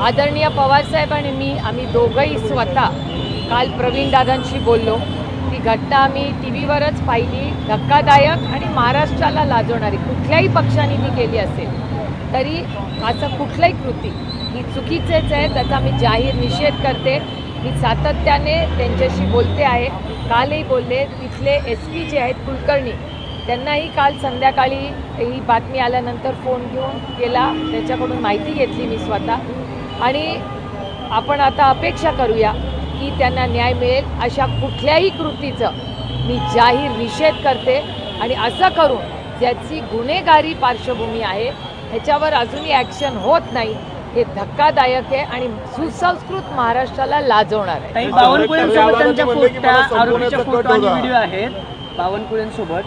आदरणीय पवारसाहेब आणि मी आम्ही दोघंही स्वतः काल प्रवीण दादांशी बोललो। ती घटना आम्ही टीव्हीवरच पाहिली, धक्कादायक आणि महाराष्ट्राला लाजवणारी कुठल्याही पक्षाने ती केली असेल तरी असं कुठलंही कृती ही चुकीचेच आहे, त्याचा मी जाहीर निषेध करते। मी सातत्याने त्यांच्याशी बोलते आहे, कालही बोलले। तिथले SP जे आहेत कुलकर्णी त्यांनाही काल संध्याकाळी ही बातमी आल्यानंतर फोन घेऊन केला, त्याच्याकडून माहिती घेतली मी स्वतः आणि आपण आता अपेक्षा करूया की त्यांना न्याय मिळेल। अशा कुठल्याही कृतीचं मी जाहीर निषेध करते आणि असं करून ज्याची गुन्हेगारी पार्श्वभूमी आहे ह्याच्यावर अजूनही ॲक्शन होत नाही हे धक्कादायक आहे आणि सुसंस्कृत महाराष्ट्राला लाजवणार आहे। व्हिडिओ आहेत बावनकुळेंसोबत,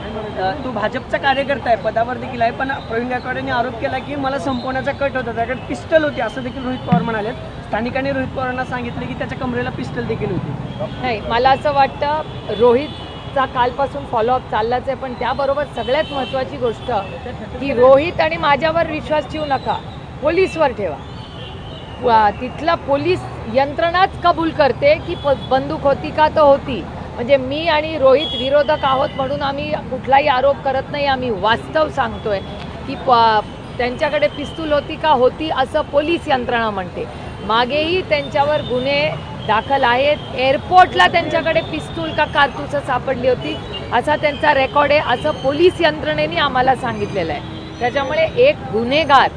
तो भाजपचा कार्यकर्ता आहे, पदावर देखील आहे, पण प्रवीण गायकवाडांनी आरोप केला की मला संपवण्याचा कट होता, त्याकडे पिस्टल होती असं देखील रोहित पवार म्हणाले। स्थानिकांनी रोहित पवारांना सांगितले की त्याच्या कमरेला पिस्टल देखील होती। नाही, मला असं वाटतं रोहितचा कालपासून फॉलोअप चाललाच आहे, पण त्याबरोबर सगळ्यात महत्त्वाची गोष्ट की रोहित आणि माझ्यावर विश्वास ठेवू नका, पोलीसवर ठेवा। तिथला पोलीस यंत्रणाच कबूल करते की बंदूक होती का तर होती। म्हणजे मी आणि रोहित विरोधक आहोत म्हणून आम्ही कुठलाही आरोप करत नाही, आम्ही वास्तव सांगतोय की त्यांच्याकडे पिस्तूल होती का होती असं पोलीस यंत्रणा म्हणते। मागेही त्यांच्यावर गुन्हे दाखल आहेत, एअरपोर्टला त्यांच्याकडे पिस्तूल का कारतूस सापडली होती असा त्यांचा रेकॉर्ड आहे असं पोलीस यंत्रणेने आम्हाला सांगितलेलं आहे। त्याच्यामुळे एक गुन्हेगार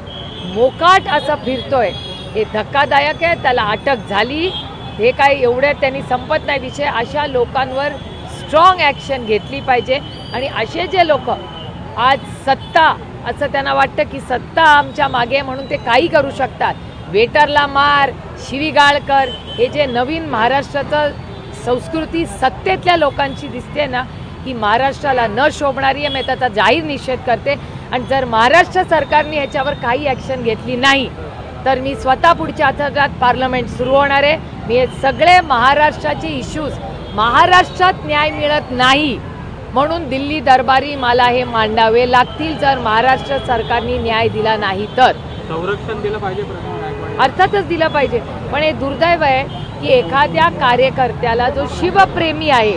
मोकाट असं फिरतोय हे धक्कादायक आहे, त्याला अटक झाली, हे काय एवढ्या त्यांनी संपत नाही विषय। अशा लोकांवर स्ट्रॉंग ॲक्शन घेतली पाहिजे आणि असे जे लोक आज सत्ता असं त्यांना वाटतं की सत्ता आमच्या मागे म्हणून ते काही करू शकतात, वेटरला मार, शिवीगाळ कर, हे जे नवीन महाराष्ट्राचं संस्कृती सत्तेतल्या लोकांची दिसते ना ही महाराष्ट्राला न शोभणारी आहे। मी त्याचा जाहीर निषेध करते आणि जर महाराष्ट्र सरकारने ह्याच्यावर काही ॲक्शन घेतली नाही तर मी स्वतः पुढच्या आठवड्यात पार्लमेंट सुरू होणार आहे। मी हे सगळे महाराष्ट्राचे इश्यूज, महाराष्ट्रात न्याय मिळत नाही म्हणून दिल्ली दरबारी मला हे मांडावे लागतील जर महाराष्ट्र सरकारने न्याय दिला नाही तर। संरक्षण दिलं पाहिजे, अर्थातच दिलं पाहिजे, पण हे दुर्दैव आहे की एखाद्या कार्यकर्त्याला जो शिवप्रेमी आहे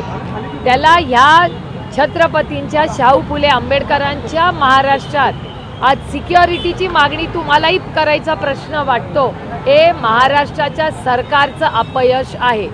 त्याला ह्या छत्रपतींच्या शाहू फुले आंबेडकरांच्या महाराष्ट्रात आज सिक्युरिटीची मागणी तुम्हालाही करायचा प्रश्न वाटतो, हे महाराष्ट्राच्या सरकारचं अपयश आहे।